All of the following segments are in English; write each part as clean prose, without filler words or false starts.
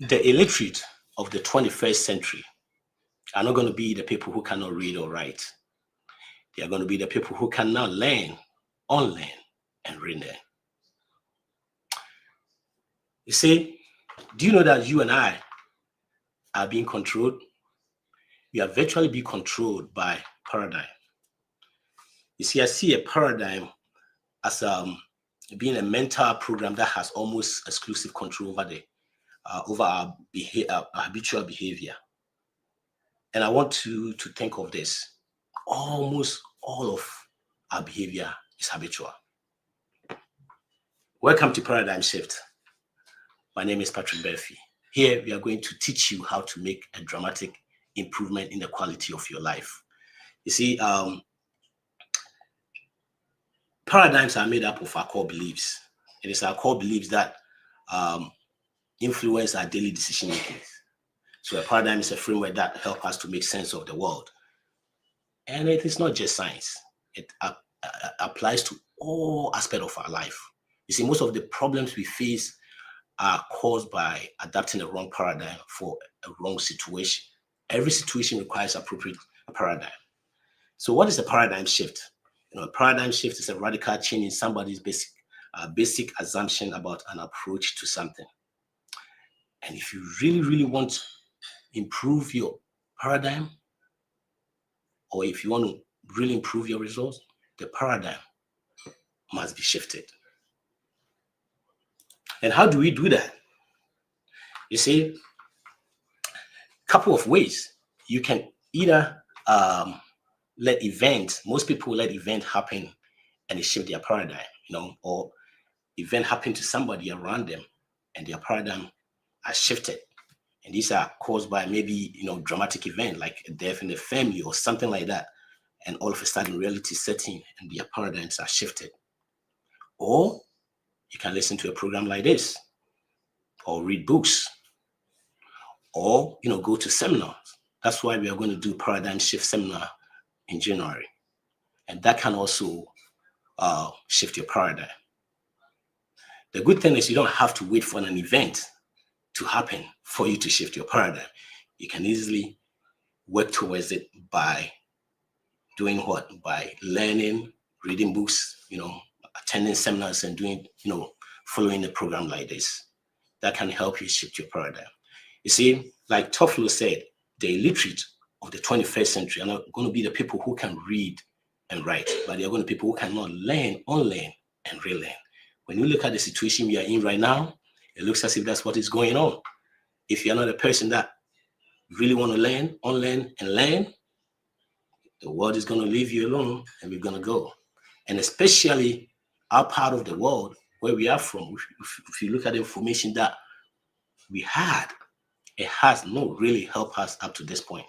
The illiterate of the 21st century are not going to be the people who cannot read or write. They are going to be the people who can now learn, unlearn, and relearn. You see, do you know that you and I are being controlled? We are virtually being controlled by paradigm. You see, I see a paradigm as being a mental program that has almost exclusive control over our habitual behavior. And I want you to think of this. Almost all of our behavior is habitual. Welcome to Paradigm Shift. My name is Patrick Berfi. Here we are going to teach you how to make a dramatic improvement in the quality of your life. You see, paradigms are made up of our core beliefs. It is our core beliefs that influence our daily decision making. So a paradigm is a framework that helps us to make sense of the world. And it is not just science. It applies to all aspects of our life. You see, most of the problems we face are caused by adapting a wrong paradigm for a wrong situation. Every situation requires appropriate paradigm. So what is a paradigm shift? A paradigm shift is a radical change in somebody's basic assumption about an approach to something. And if you really want to improve your paradigm, or if you want to really improve your results, the paradigm must be shifted. And how do we do that? You see, a couple of ways. You can either most people let event happen and they shift their paradigm, or event happen to somebody around them and their paradigm has shifted. And these are caused by maybe, dramatic event like a death in the family or something like that. And all of a sudden reality setting and their paradigms are shifted. Or you can listen to a program like this, or read books, or, go to seminars. That's why we are going to do paradigm shift seminar in January. And that can also shift your paradigm. The good thing is you don't have to wait for an event to happen for you to shift your paradigm. You can easily work towards it by doing what? By learning, reading books, attending seminars and doing, following a program like this. That can help you shift your paradigm. You see, like Toffolo said, the illiterate of the 21st century are not going to be the people who can read and write, but they are going to be people who cannot learn, unlearn, and relearn. When you look at the situation we are in right now, it looks as if that's what is going on. If you're not a person that really want to learn, unlearn, and learn, the world is going to leave you alone and we're going to go. And especially our part of the world where we are from, if you look at the information that we had, it has not really helped us up to this point.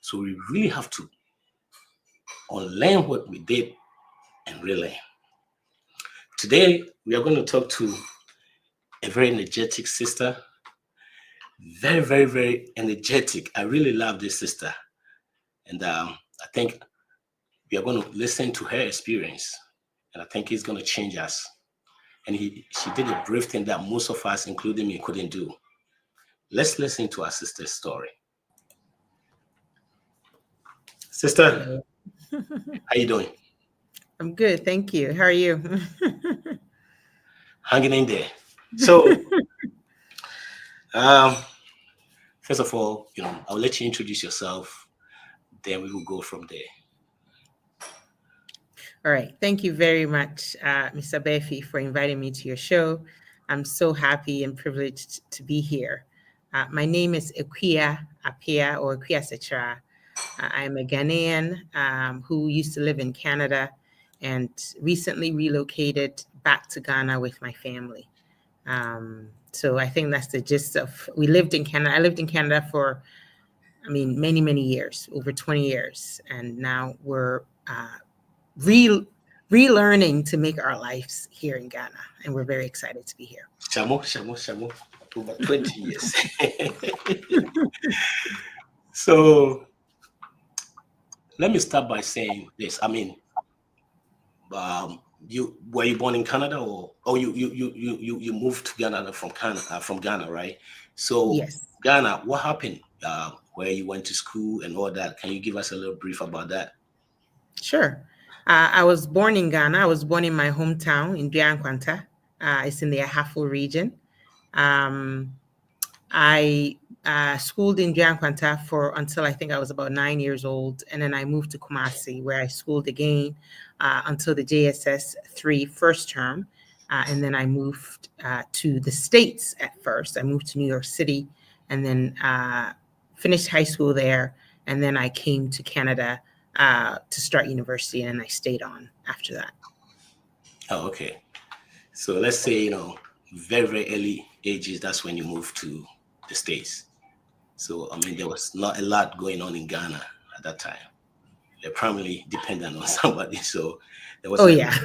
So we really have to unlearn what we did and relearn. Today, we are going to talk to a very energetic sister. Very, very, very energetic. I really love this sister. And I think we are going to listen to her experience. And I think it's going to change us. And she did a brave thing that most of us, including me, couldn't do. Let's listen to our sister's story. Sister, how you doing? I'm good, thank you. How are you? Hanging in there. So, first of all, I'll let you introduce yourself. Then we will go from there. All right. Thank you very much, Mr. Befi, for inviting me to your show. I'm so happy and privileged to be here. My name is Equia Apia, or Equia Setra. I'm a Ghanaian who used to live in Canada and recently relocated back to Ghana with my family. So I think that's the gist of, we lived in Canada. I lived in Canada for, many, many years, over 20 years. And now we're relearning to make our lives here in Ghana. And we're very excited to be here. Shamo, over 20 years. So let me start by saying this. you were you born in Canada, or you moved to Ghana from Canada, from Ghana, right? So Yes. Ghana, what happened? Where you went to school and all that? Can you give us a little brief about that? Sure. I was born in Ghana. I was born in my hometown in Diankwanta. It's in the Ahafo region. Um, I schooled in Diankwanta for until I think I was about 9 years old, and then I moved to Kumasi, where I schooled again until the JSS 3 first term, and then I moved to the States at first. I moved to New York City, and then finished high school there, and then I came to Canada to start university, and I stayed on after that. Oh, okay. So let's say, very, very early ages, that's when you moved to the States. So, I mean, there was not a lot going on in Ghana at that time. They're primarily dependent on somebody. So there Oh wasn't. yeah.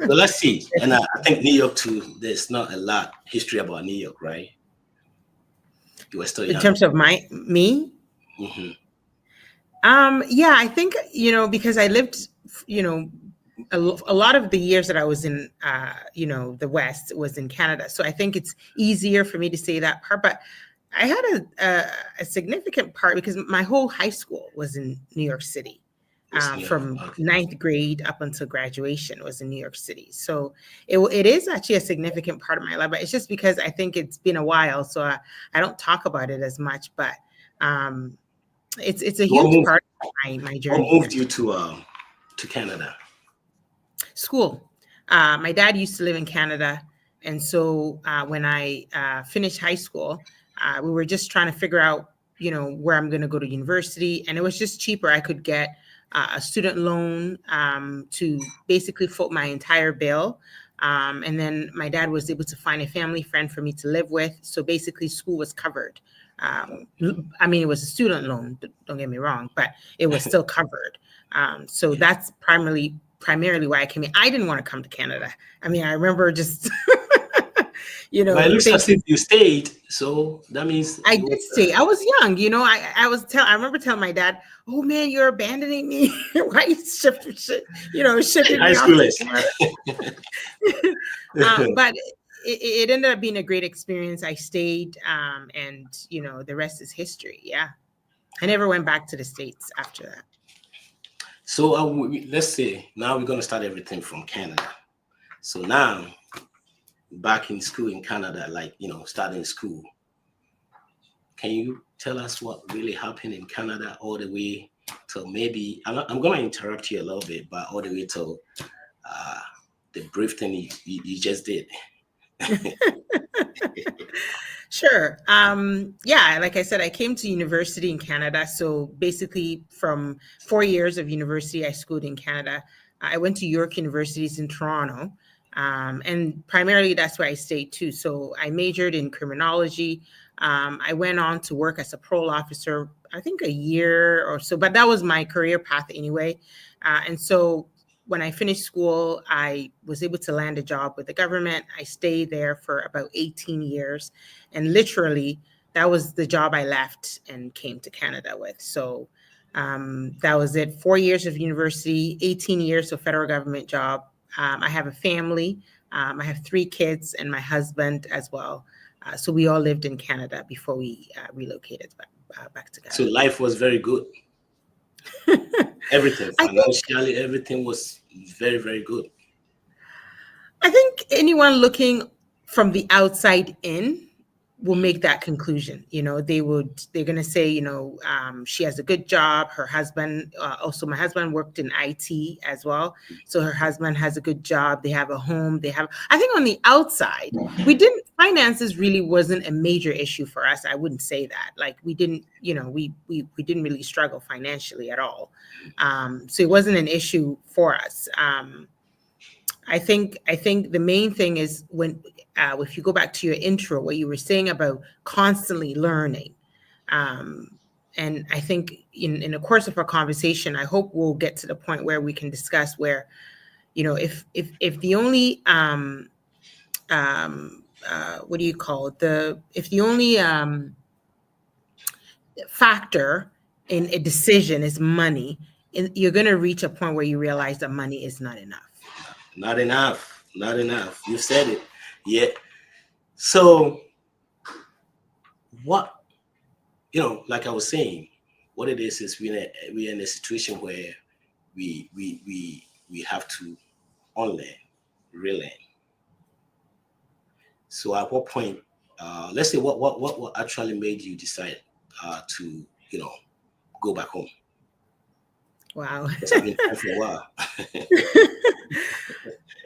So let's see. And I think New York too, there's not a lot history about New York, right? You were still In young. terms of me, Hmm. yeah, I think, because I lived, a lot of the years that I was in, the West was in Canada. So I think it's easier for me to say that part. But I had a significant part because my whole high school was in New York City. Was New York. From Okay. ninth grade up until graduation was in New York City. So it is actually a significant part of my life. But it's just because I think it's been a while, so I don't talk about it as much. But um, it's a What huge moved, part of my what journey moved here. you to Canada? School. My dad used to live in Canada, and so when I finished high school, we were just trying to figure out, where I'm going to go to university, and it was just cheaper. I could get a student loan to basically foot my entire bill. And then my dad was able to find a family friend for me to live with. So basically, school was covered. I mean, it was a student loan, don't get me wrong, but it was still covered. So that's primarily why I came in. I didn't want to come to Canada. I mean, I remember just, But it looks as if thinking you stayed, so that means I you. did stay. I was young, I remember telling my dad, "Oh man, you're abandoning me. Why you shipping High me off to schoolers. Florida?" But it ended up being a great experience. I stayed, and the rest is history. Yeah, I never went back to the States after that. So let's say now we're gonna start everything from Canada. So now back in school in Canada, like starting school. Can you tell us what really happened in Canada all the way till maybe I'm gonna interrupt you a little bit, but all the way till uh, the brief thing you just did. Sure. Yeah, like I said, I came to university in Canada. So basically, from 4 years of university, I schooled in Canada. I went to York Universities in Toronto. And primarily, that's where I stayed too. So I majored in criminology. I went on to work as a parole officer, I think a year or so, but that was my career path anyway. And so when I finished school, I was able to land a job with the government. I stayed there for about 18 years. And literally, that was the job I left and came to Canada with. So that was it. 4 years of university, 18 years of federal government job. I have a family. I have 3 kids and my husband as well. So we all lived in Canada before we relocated back to So Ghana. life was very good. Everything I think financially, everything was very, very good. I think anyone looking from the outside in will make that conclusion. They're going to say, she has a good job. Her husband, also my husband worked in IT as well. So her husband has a good job. They have a home. I think on the outside, finances really wasn't a major issue for us. I wouldn't say that. Like we didn't, we didn't really struggle financially at all. So it wasn't an issue for us. I think the main thing is when if you go back to your intro, what you were saying about constantly learning, and I think in the course of our conversation, I hope we'll get to the point where we can discuss where, if the only what do you call it, if the only factor in a decision is money, you're going to reach a point where you realize that money is not enough. Not enough. Not enough. You said it. Yeah. So what, like I was saying, what it is we're in a situation where we have to unlearn, relearn. So at what point, let's say what actually made you decide to go back home? Wow. Because I've been trying for a while.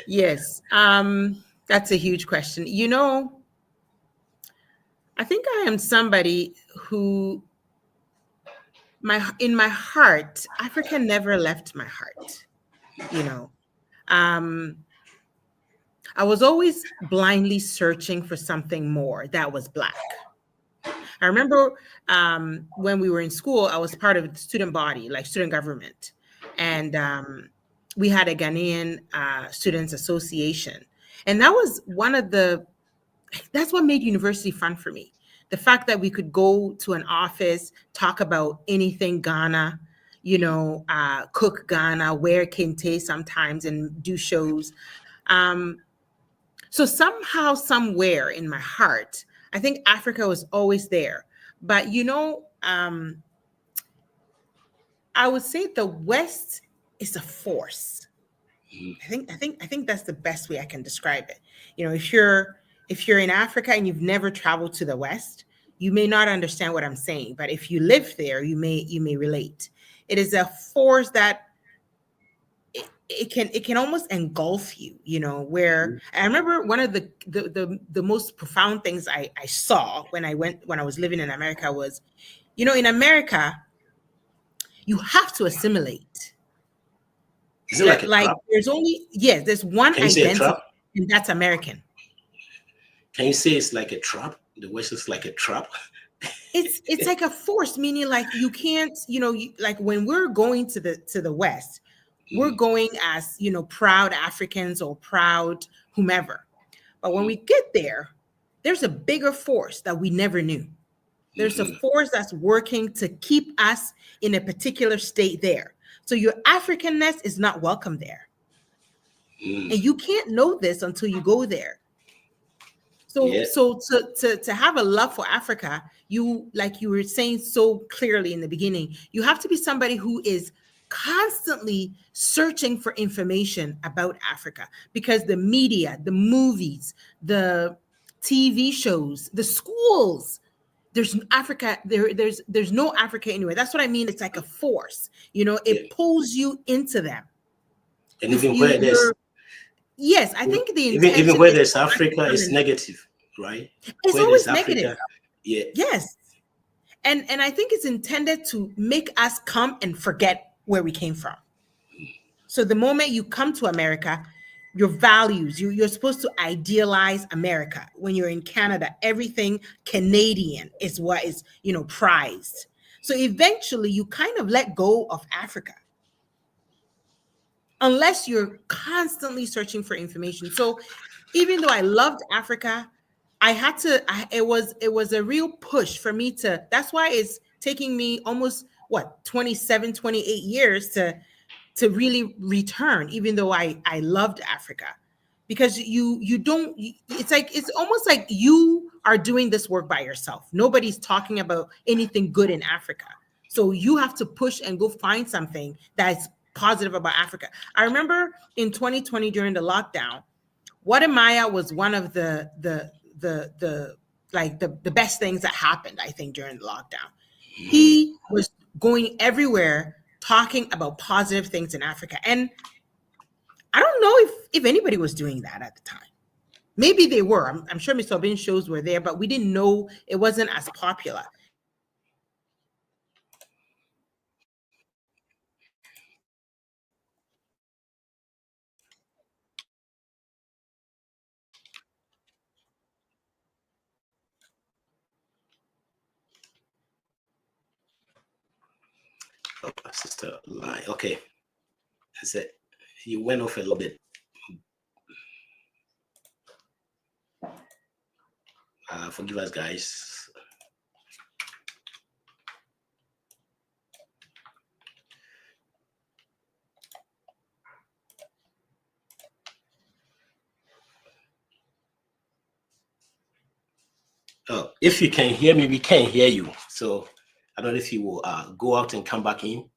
Yes. That's a huge question. I think I am somebody who in my heart, Africa never left my heart. You know, um, I was always blindly searching for something more that was Black. I remember when we were in school, I was part of the student body, like student government. And we had a Ghanaian Students Association. And that was that's what made university fun for me. The fact that we could go to an office, talk about anything Ghana, cook Ghana, wear kente sometimes and do shows. Um, so somehow, somewhere in my heart, I think Africa was always there. But I would say the West is a force. I think that's the best way I can describe it. If you're in Africa and you've never traveled to the West, you may not understand what I'm saying. But if you live there, you may relate. It is a force that it can almost engulf you, where I remember one of the most profound things I saw when I was living in America was, in America, you have to assimilate. Is it like a trap? There's one Can you say a identity, trap? and that's American. Can you say it's like a trap? The West is like a trap. It's like a force, meaning like you can't, like when we're going to the West, we're going as, proud Africans or proud whomever. But when we get there, there's a bigger force that we never knew. There's a force that's working to keep us in a particular state there. So your Africanness is not welcome there. And you can't know this until you go there. So, Yeah. to have a love for Africa, like you were saying so clearly in the beginning, you have to be somebody who is constantly searching for information about Africa, because the media, the movies, the TV shows, the schools, there's Africa there's no Africa anywhere. That's what I mean. It's like a force, it pulls you into them. And If even where there's yes, I think the even intention where is there's for us to Africa, come it's in. negative, right? It's Where there's always negative. Africa, yeah. Yes. And I think it's intended to make us come and forget where we came from. So the moment you come to America, your values, you're supposed to idealize America. When you're in Canada, everything Canadian is what is, prized. So eventually you kind of let go of Africa, unless you're constantly searching for information. So even though I loved Africa, it was a real push for me that's why it's taking me almost 27, 28 years to really return, even though I loved Africa. Because you don't, it's almost like you are doing this work by yourself. Nobody's talking about anything good in Africa. So you have to push and go find something that's positive about Africa. I remember in 2020 during the lockdown, Guatemala was one of the best things that happened, I think, during the lockdown. He was going everywhere talking about positive things in Africa. And I don't know if anybody was doing that at the time. Maybe they were. I'm sure Mr. Obin's shows were there, but we didn't know, it wasn't as popular. Oh, sister line. Okay. That's it. You went off a little bit. Forgive us, guys. If you can hear me, we can't hear you. So I don't know if you will go out and come back in.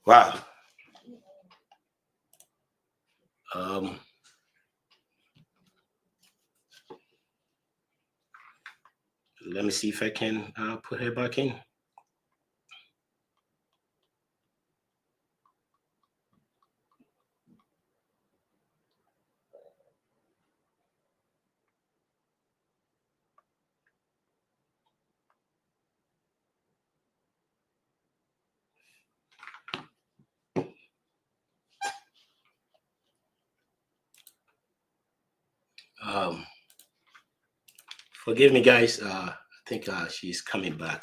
Wow. Let me see if I can put her back in. Forgive me, guys. I think she's coming back.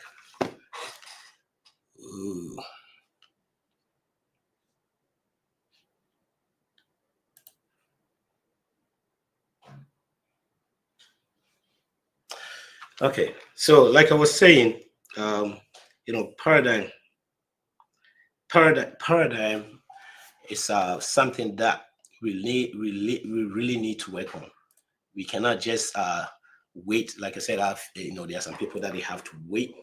Ooh. Okay, so like I was saying, paradigm is something that we really need to work on. We cannot just wait. Like I said, there are some people that they have to wait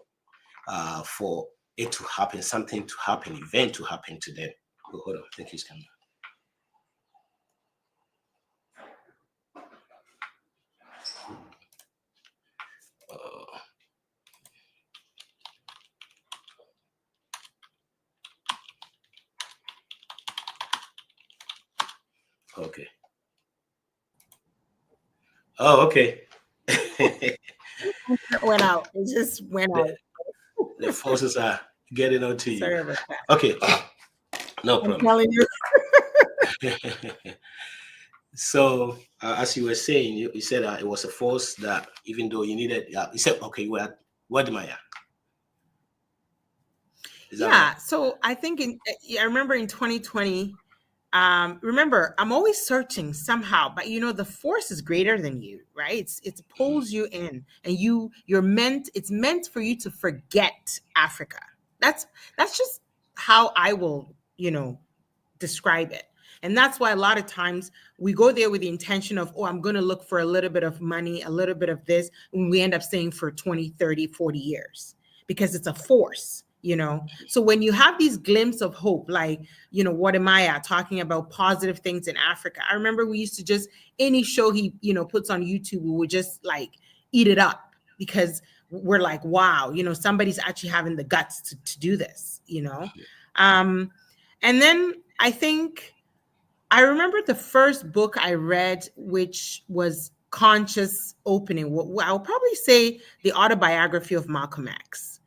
for it to happen, something to happen, event to happen to them. Oh, hold on, I think he's coming. Okay. Oh, okay. It went out. It just went out. The forces are getting on to you. Sorry about that. Okay, no I'm problem. telling you. So, as you were saying, you said it was a force that even though you needed, you said, okay, you were at Wadimaya. Yeah. Right? So I think I remember in 2020, remember, I'm always searching somehow, but the force is greater than you, right? It pulls you in, and it's meant for you to forget Africa. That's just how I will, describe it. And that's why a lot of times we go there with the intention of, oh, I'm going to look for a little bit of money, a little bit of this, and we end up staying for 20, 30, 40 years because it's a force. So when you have these glimpses of hope, like, what am I talking about positive things in Africa? I remember we used to just, any show he, puts on YouTube, we would just like eat it up because we're like, wow, somebody's actually having the guts to do this, and then I think I remember the first book I read, which was Conscious Opening. I'll probably say the autobiography of Malcolm X.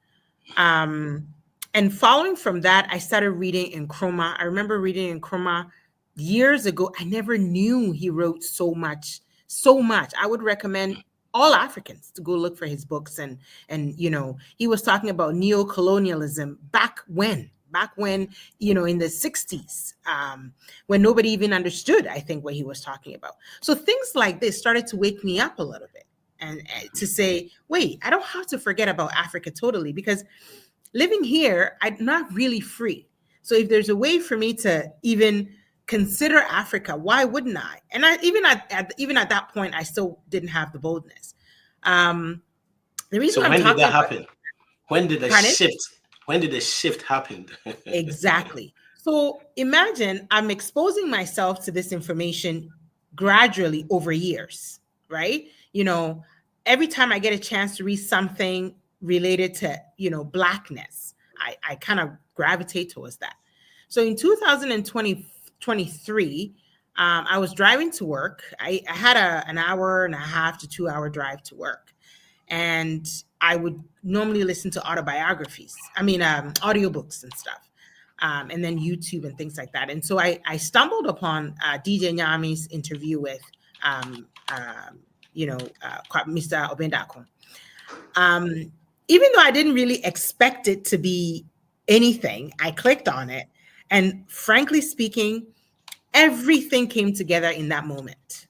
And following from that, I started reading Nkrumah. I remember reading Nkrumah years ago. I never knew he wrote so much, so much. I would recommend all Africans to go look for his books. And he was talking about neo-colonialism back when, in the 60s, when nobody even understood, I think, what he was talking about. So things like this started to wake me up a little bit and to say, wait, I don't have to forget about Africa totally, because living here, I'm not really free. So if there's a way for me to even consider Africa, why wouldn't I? And even at that point, I still didn't have the boldness. The reason so when did that happen? When did the shift? When did the shift happen? Exactly. So imagine I'm exposing myself to this information gradually over years, right? Every time I get a chance to read something related to, Blackness, I kind of gravitate towards that. So in 2023, I was driving to work. I had an hour and a half to 2 hour drive to work. And I would normally listen to autobiographies, audiobooks and stuff, and then YouTube and things like that. And so I stumbled upon DJ Nyami's interview with Mr. Obendako. Even though I didn't really expect it to be anything, I clicked on it. And frankly speaking, everything came together in that moment.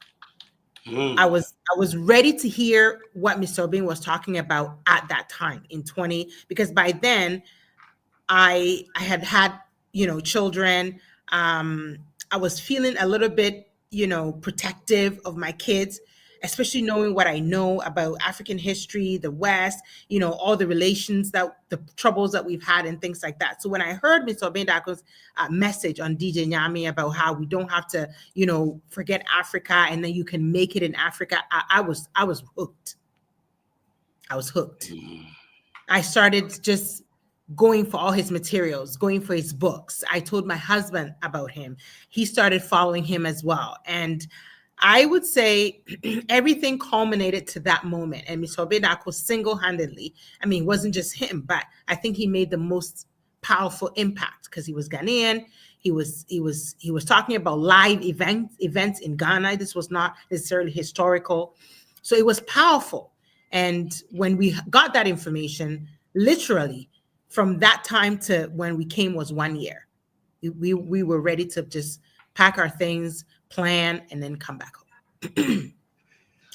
I was ready to hear what Mr. Obin was talking about at that time in 20, because by then I had children. I was feeling a little bit, protective of my kids, especially knowing what I know about African history, the West, all the relations, the troubles that we've had and things like that. So when I heard Mr. Obendako's message on DJ Nyami about how we don't have to, forget Africa and then you can make it in Africa, I was hooked. I was hooked. I started just going for all his materials, going for his books. I told my husband about him. He started following him as well. And I would say everything culminated to that moment. And Mr. Obedako single-handedly, it wasn't just him, but I think he made the most powerful impact because he was Ghanaian. He was talking about live events in Ghana. This was not necessarily historical. So it was powerful. And when we got that information, literally, from that time to when we came was 1 year. We were ready to just pack our things, plan, and then come back home.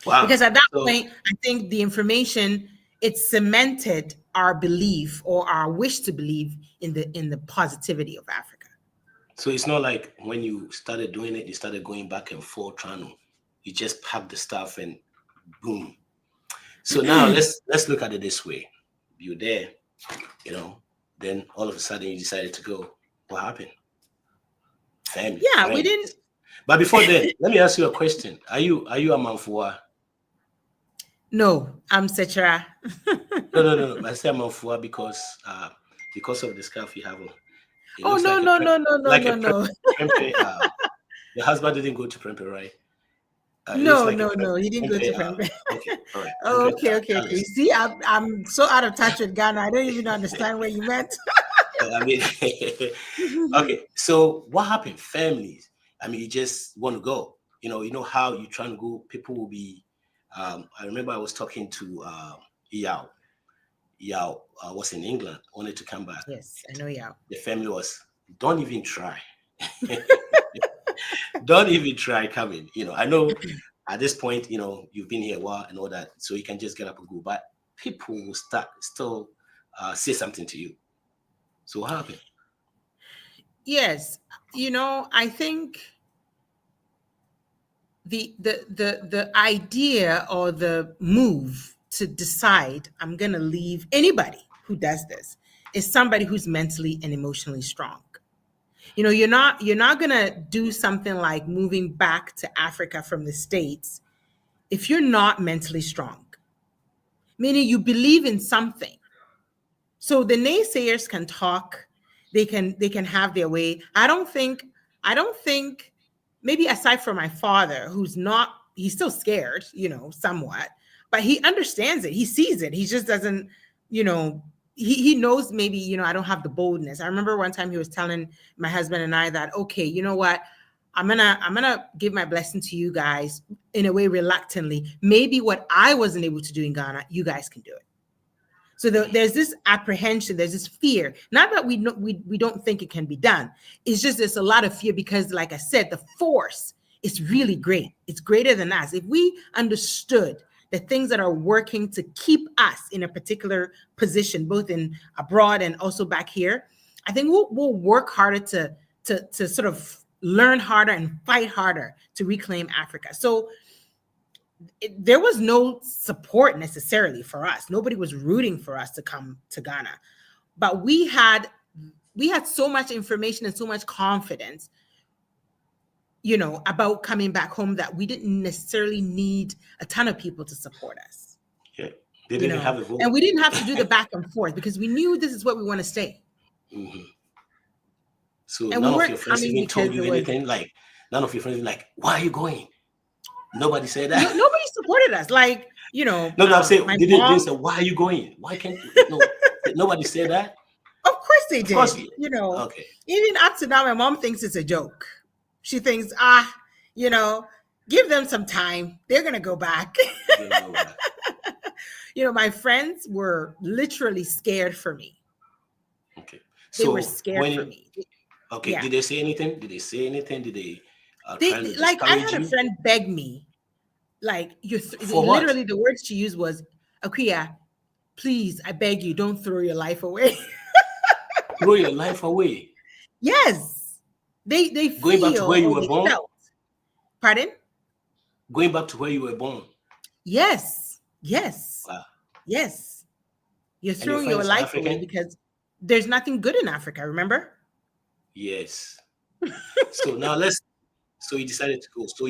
Wow. Because at that point, I think the information, it cemented our belief or our wish to believe in the positivity of Africa. So it's not like when you started doing it, you started going back and forth you just packed the stuff and boom. So now let's look at it this way. You're there. Then all of a sudden you decided to go. What happened? Family. Yeah, friends. We didn't. But before then, let me ask you a question. Are you a Manfua? No, I'm Sechra. No. I say Manfua because of the scarf you have on. Oh no. Your husband didn't go to Prempeh, right? No, he didn't go to Prempeh. Okay, all right. Okay. You see, I'm so out of touch with Ghana. I don't even understand what you meant. Okay. So what happened? Families. You just want to go. You know how you try to go. People will be. I remember I was talking to Yao. Yao was in England. Wanted to come back. Yes, I know Yao. The family was, don't even try. Don't even try coming. I know at this point, you've been here a while and all that, so you can just get up and go. But people will still say something to you. So what happened? Yes, I think the idea or the move to decide I'm gonna leave anybody who does this is somebody who's mentally and emotionally strong. You're not gonna do something like moving back to Africa from the States if you're not mentally strong, meaning you believe in something. So the naysayers can talk, they can have their way. I don't think, maybe aside from my father, he's still scared, somewhat, but he understands it. He sees it. He just doesn't, he knows maybe, I don't have the boldness. I remember one time he was telling my husband and I that, okay, you know what? I'm gonna give my blessing to you guys in a way reluctantly. Maybe what I wasn't able to do in Ghana, you guys can do it. So there's this apprehension, there's this fear. Not that we don't think it can be done. It's just there's a lot of fear because, like I said, the force is really great. It's greater than us. If we understood the things that are working to keep us in a particular position, both in abroad and also back here, I think we'll work harder to sort of learn harder and fight harder to reclaim Africa. So there was no support necessarily for us. Nobody was rooting for us to come to Ghana, but we had so much information and so much confidence, about coming back home that we didn't necessarily need a ton of people to support us. Yeah, they didn't have a vote, and we didn't have to do the back and forth because we knew this is what we want to stay. Mm-hmm. So and none of your friends even told you anything. Like none of your friends were like, "Why are you going?" Nobody said that. Nobody supported us. Like, No, I'm saying, they say, "Why are you going? Why can't you?" No, nobody said that. Of course they did. Course, Okay. Even up to now, my mom thinks it's a joke. She thinks, Give them some time. They're going to go back. You're gonna go back. My friends were literally scared for me. Okay. They were So scared when for you, me. okay, Yeah. did they say anything? Did they say anything? Did they trying to Like, I discourage had a you? friend beg me, like, For what? literally the words she used was, Akuya, please, I beg you, don't throw your life away. Throw your life away. Yes. They Going back to feel where you or were they born? felt. Pardon? Going back to where you were born. Yes. Yes. Wow. Yes. You're And your throwing friend your is life away African? because there's nothing good in Africa, remember? Yes. So now so you decided to go. So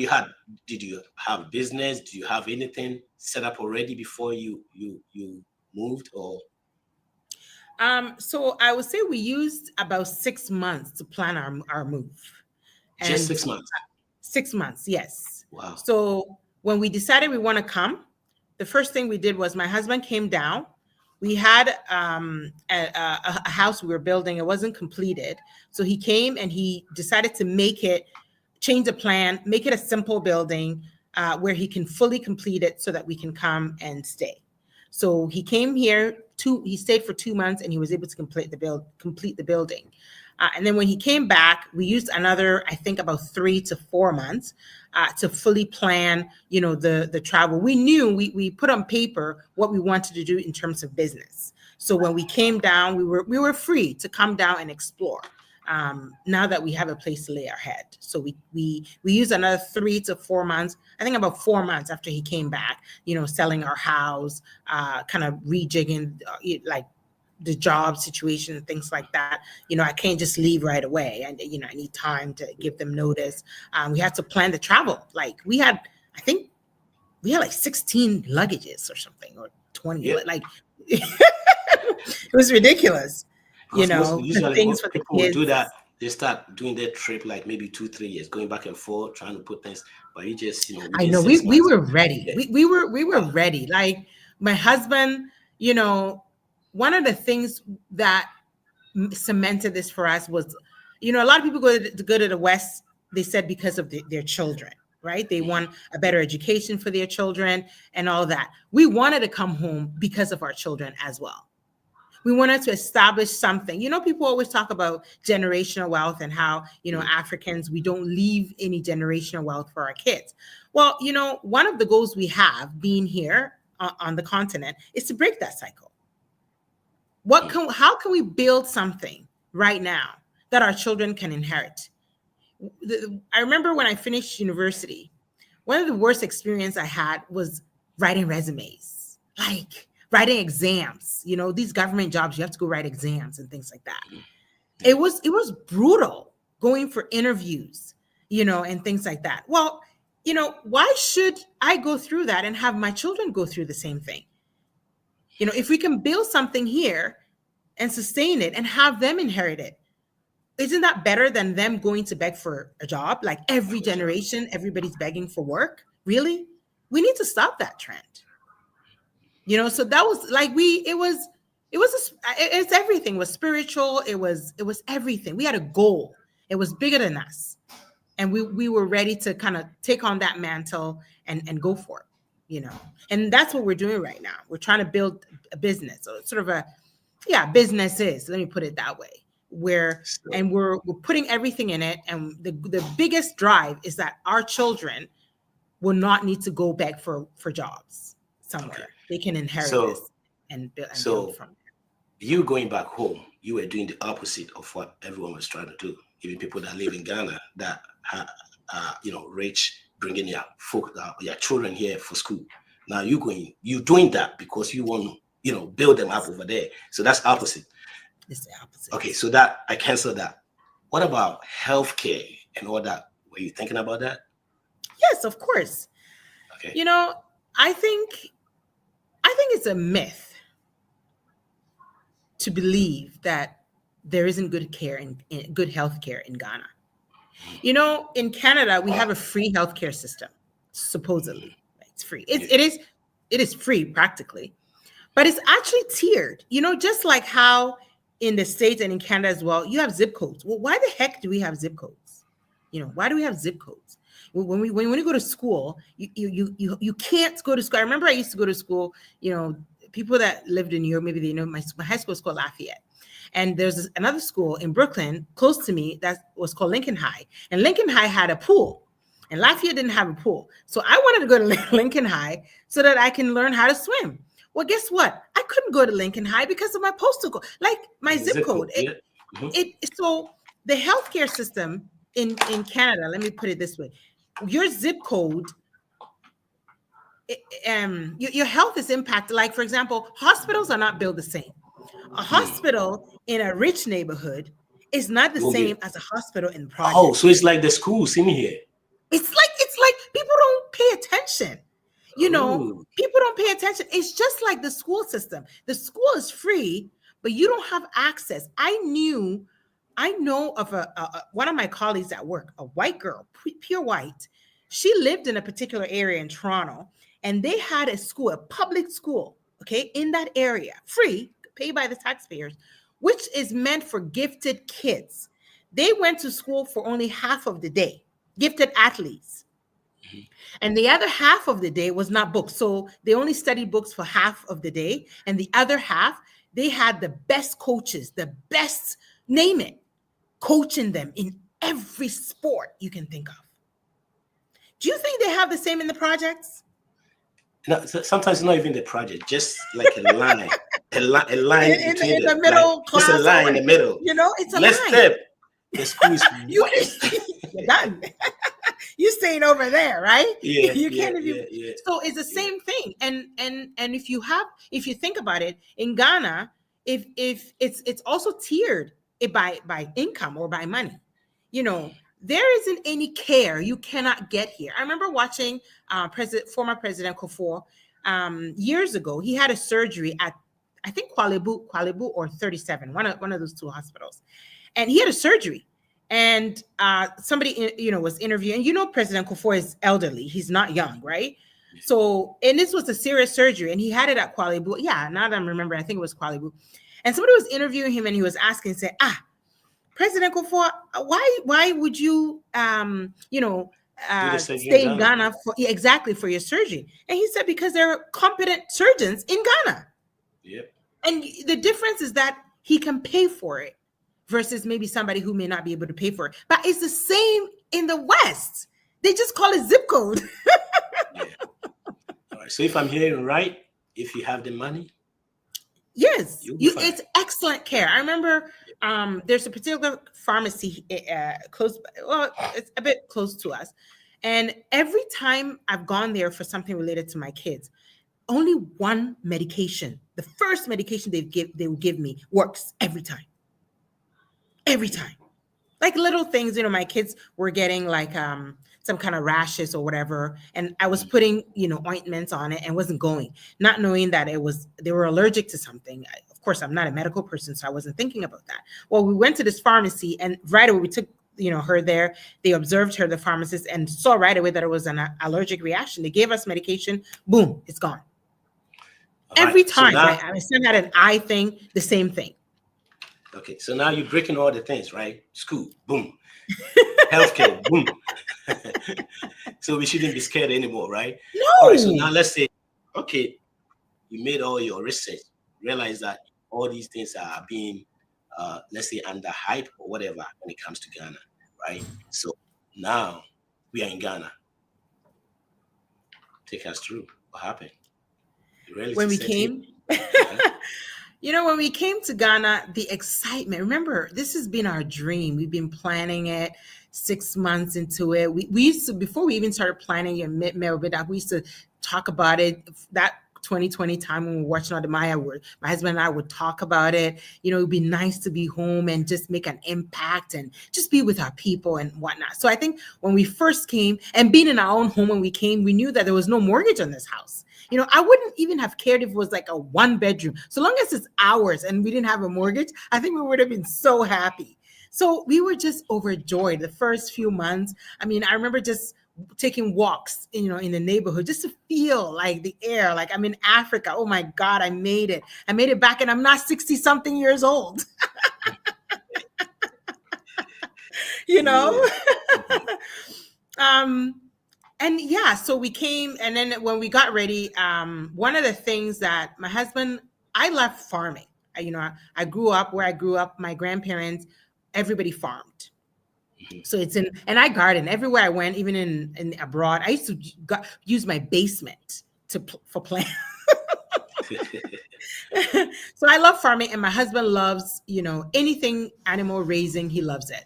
did you have business? Do you have anything set up already before you moved, or So I would say we used about 6 months to plan our move. just And 6 months? 6 months, yes. Wow. So when we decided we want to come, the first thing we did was my husband came down. We had a house we were building. It wasn't completed. So he came and he decided to change the plan, make it a simple building where he can fully complete it so that we can come and stay. So he came here, he stayed for 2 months and he was able to complete the building. And then when he came back, we used another, I think, about 3 to 4 months to fully plan, the travel. We knew we put on paper what we wanted to do in terms of business. So when we came down, we were free to come down and explore. Now that we have a place to lay our head, so we used another 3 to 4 months. I think about 4 months after he came back, selling our house, kind of rejigging, like the job situation and things like that. I can't just leave right away. And, I need time to give them notice. We had to plan the travel. Like I think we had like 16 luggages or something, or 20, Yeah. like it was ridiculous. Because The usually things what for the people will do kids. that, they start doing their trip like maybe 2-3 years, going back and forth, trying to put things. But you just I within know six we months. were ready. Yeah. We were Wow. ready. Like my husband, one of the things that cemented this for us was, a lot of people go to the West, they said because of their children, right? They want a better education for their children and all that. We wanted to come home because of our children as well. We wanted to establish something. People always talk about generational wealth and how, Africans, we don't leave any generational wealth for our kids. Well, one of the goals we have being here on the continent is to break that cycle. How can we build something right now that our children can inherit? I remember when I finished university, one of the worst experience I had was writing resumes, like writing exams. These government jobs, you have to go write exams and things like that. It was brutal going for interviews, and things like that. Well, why should I go through that and have my children go through the same thing? If we can build something here and sustain it and have them inherit it, isn't that better than them going to beg for a job? Like every generation, everybody's begging for work. Really? We need to stop that trend. So that was like it's everything. It was spiritual. It was everything. We had a goal. It was bigger than us. And we were ready to kind of take on that mantle and go for it, And that's what we're doing right now. We're trying to build a business, so it's sort of businesses, let me put it that way, we're putting everything in it. And the biggest drive is that our children will not need to go back for jobs somewhere. Okay. They can inherit this and build from there. You going back home, you were doing the opposite of what everyone was trying to do. Even people that live in Ghana that rich, bringing your children here for school. Now you doing that because you want to build them up over there. So that's opposite. It's the opposite. Okay, so that I cancel that. What about healthcare and all that? Were you thinking about that? Yes, of course. Okay. I think it's a myth to believe that there isn't good care and good healthcare in Ghana. In Canada, we have a free healthcare system, supposedly. It's free. It is free practically, but it's actually tiered. Just like how in the States and in Canada as well, you have zip codes. Well, why the heck do we have zip codes? Why do we have zip codes? when you go to school, you can't go to school. I remember I used to go to school, people that lived in New York, maybe they know my high school is called Lafayette. And there's another school in Brooklyn close to me that was called Lincoln High. And Lincoln High had a pool. And Lafayette didn't have a pool. So I wanted to go to Lincoln High so that I can learn how to swim. Well, guess what? I couldn't go to Lincoln High because of my postal code, like my zip code. So the healthcare system in Canada, let me put it this way. Your zip code, your health is impacted. Like, for example, hospitals are not built the same. A hospital in a rich neighborhood is not the same as a hospital in project. Oh, so it's like the schools in here. It's like people don't pay attention. People don't pay attention. It's just like the school system. The school is free, but you don't have access. I know of one of my colleagues at work, a white girl, pure white. She lived in a particular area in Toronto, and they had a school, a public school, okay, in that area, free, paid by the taxpayers, which is meant for gifted kids. They went to school for only half of the day, gifted athletes. Mm-hmm. And the other half of the day was not books. So they only studied books for half of the day. And the other half, they had the best coaches, the best, name it, coaching them in every sport you can think of. Do you think they have the same in the projects? No, sometimes not even the project, just like a line. A line in the middle class. Just a line in the middle. It's a Let's line. step. The school is you're done. You're staying over there, right? Yeah. You can't Yeah. So it's the same thing. And if you think about it, in Ghana, if it's also tiered by income or by money. There isn't any care you cannot get here. I remember watching former President Kufuor years ago. He had a surgery at, I think, Kwalibu or 37, one of those two hospitals. And he had a surgery. And somebody, was interviewing. President Kufuor is elderly. He's not young, right? So, and this was a serious surgery. And he had it at Kwalibu. Yeah, now that I'm remembering, I think it was Kwalibu. And somebody was interviewing him and he was asking, say, President Kufuor, why would you, stay in Ghana for your surgery? And he said, because there are competent surgeons in Ghana. Yep. And the difference is that he can pay for it versus maybe somebody who may not be able to pay for it. But it's the same in the West. They just call it zip code. Yeah. All right. So if I'm hearing right, if you have the money. Yes, it's excellent care. I remember there's a particular pharmacy close. Well, it's a bit close to us, and every time I've gone there for something related to my kids, only one medication, the first medication they will give me, works every time. Every time, like little things. My kids were getting like some kind of rashes or whatever. And I was putting, ointments on it and wasn't going, not knowing that they were allergic to something. Of course, I'm not a medical person, so I wasn't thinking about that. Well, we went to this pharmacy and right away we took, her there. They observed her, the pharmacist, and saw right away that it was an allergic reaction. They gave us medication. Boom, it's gone. Every time. So now, I still had an eye thing, the same thing. Okay, so now you're breaking all the things, right? School, boom. Healthcare, boom. So we shouldn't be scared anymore, right? No. All right, so now let's say, okay, you made all your research, realize that all these things are being, let's say, under hype or whatever when it comes to Ghana, right? So now we are in Ghana. Take us through what happened. When we came, when we came to Ghana, the excitement, remember, this has been our dream. We've been planning it 6 months into it. We used to, before we even started planning it mid-May, we used to talk about it. That 2020 time when we were watching all the Maya, my husband and I would talk about it. It would be nice to be home and just make an impact and just be with our people and whatnot. So I think when we first came and being in our own home when we came, we knew that there was no mortgage on this house. I wouldn't even have cared if it was like a 1-bedroom. So long as it's ours and we didn't have a mortgage, I think we would have been so happy. So we were just overjoyed the first few months. I mean, I remember just taking walks, in the neighborhood just to feel like the air, like I'm in Africa. Oh my God, I made it. I made it back and I'm not 60 something years old. And yeah, so we came, and then when we got ready, one of the things that my husband, I left farming. I grew up where I grew up. My grandparents, everybody farmed. So it's in, and I garden everywhere I went, even in abroad. I used to use my basement for plants. So I love farming, and my husband loves, anything animal raising. He loves it.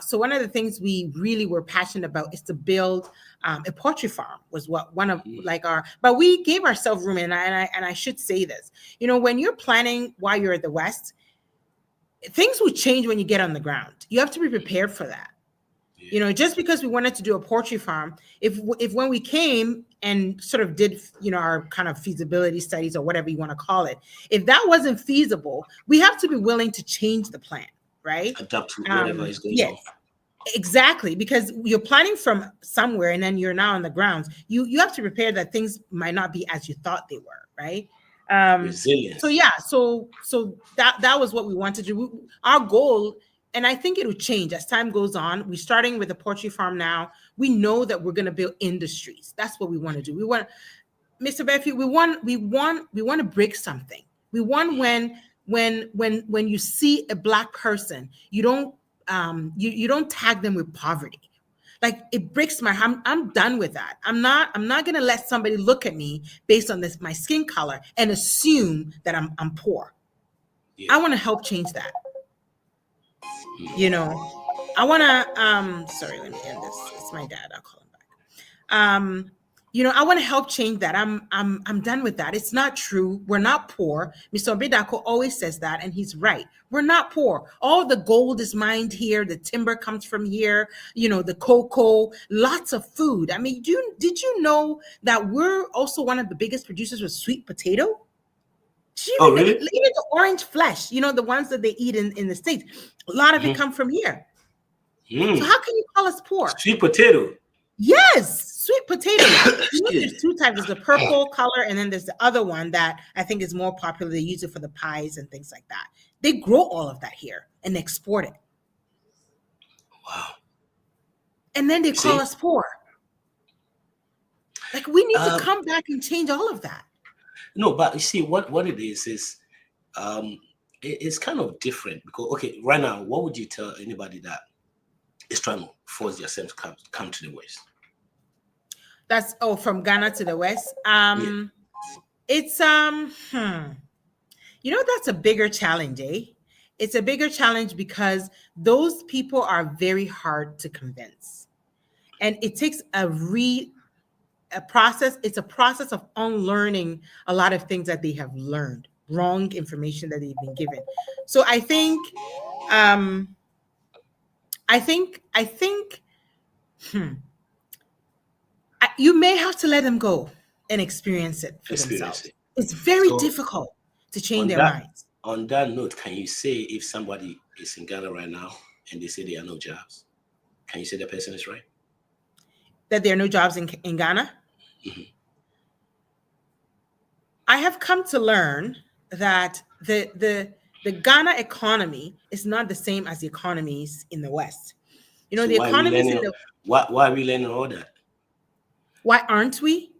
So one of the things we really were passionate about is to build a poultry farm. Was what one of like our, but we gave ourselves room, and I should say this. When you're planning while you're at the West, things will change when you get on the ground. You have to be prepared for that. Just because we wanted to do a poultry farm, if when we came and sort of did, our kind of feasibility studies or whatever you want to call it, if that wasn't feasible, we have to be willing to change the plan, right? Adapt to whatever is going on. Exactly, because you're planning from somewhere and then you're now on the grounds. You have to prepare that things might not be as you thought they were, right? Resilience. So yeah, so that was what we wanted to do. Our goal, and I think it'll change as time goes on. We're starting with a poultry farm now. We know that we're going to build industries. That's what we want to do. We want, Mr. Beffy, we want to break something. We want when you see a Black person, you don't you don't tag them with poverty. Like, it breaks my heart. I'm done with that. I'm not going to let somebody look at me based on my skin color and assume that I'm poor. Yeah. I want to help change that. I want to, sorry, let me end this. It's my dad. I'll call him back. I want to help change that. I'm done with that. It's not true. We're not poor. Mr. Obedako always says that, and he's right. We're not poor. All the gold is mined here. The timber comes from here. The cocoa, lots of food. I mean, did you know that we're also one of the biggest producers of sweet potato? Oh, really? Even the orange flesh, the ones that they eat in the States, a lot of it come from here. So how can you call us poor? Sweet potato. Yes, sweet potato. There's two types. There's the purple color, and then there's the other one that I think is more popular. They use it for the pies and things like that. They grow all of that here and export it. Wow. And then they call us poor. Like, we need to come back and change all of that. No, but you see, what it is it's kind of different because, okay, right now, what would you tell anybody that is trying to force themselves to come to the West? That's from Ghana to the West. It's that's a bigger challenge, eh? It's a bigger challenge because those people are very hard to convince, and it takes a process. It's a process of unlearning a lot of things that they have learned, wrong information that they've been given. So I think you may have to let them go and experience it for themselves. It's very difficult to change their minds. On that note, can you say if somebody is in Ghana right now and they say there are no jobs, can you say the person is right? That there are no jobs in Ghana? Mm-hmm. I have come to learn that the Ghana economy is not the same as the economies in the West. So the economies in the why are we learning all that? Why aren't we?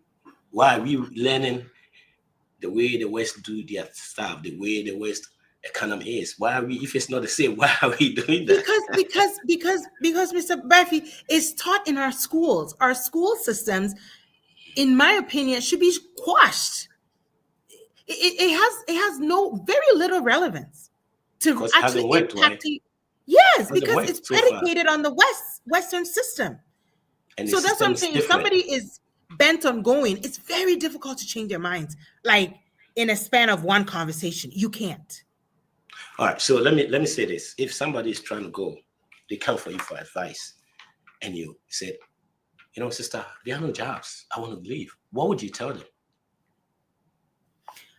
Why are we learning the way the West do their stuff, the way the West economy is? Why are we, if it's not the same, why are we doing that? Because Mr. Murphy, is taught in our schools. Our school systems, in my opinion, should be quashed. It has very little relevance to actually impacting. Yes, because it's predicated on the Western system. And so that's what I'm saying. If somebody is bent on going, it's very difficult to change their minds. Like, in a span of one conversation, you can't. All right. So let me say this: if somebody is trying to go, they come for you for advice, and you said, sister, there are no jobs. I want to leave. What would you tell them?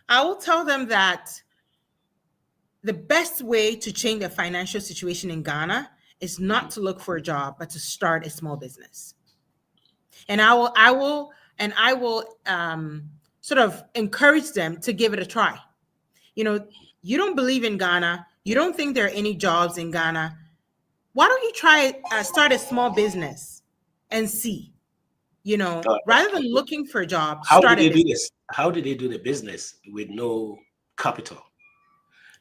I will tell them that the best way to change their financial situation in Ghana is not to look for a job, but to start a small business. And I will sort of encourage them to give it a try. You don't believe in Ghana. You don't think there are any jobs in Ghana. Why don't you try start a small business and see? rather than looking for a job, How start did a they do business. this? How did they do the business with no capital?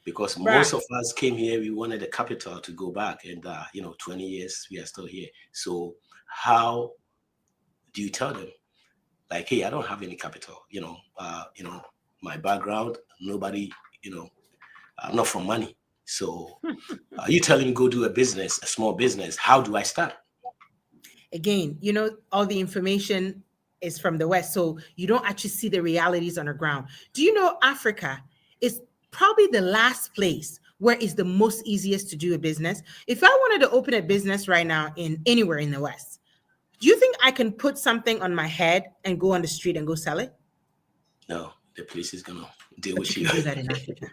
Because most Right. of us came here, we wanted the capital to go back, and 20 years we are still here. So how do you tell them, like, hey, I don't have any capital, my background, nobody, I'm not from money. So you telling me go do a business, a small business. How do I start? Again, all the information is from the West, so you don't actually see the realities on the ground. Do you know Africa is probably the last place where it's the most easiest to do a business? If I wanted to open a business right now in anywhere in the West, do you think I can put something on my head and go on the street and go sell it? No, the police is gonna deal But with you you. can do that in Africa.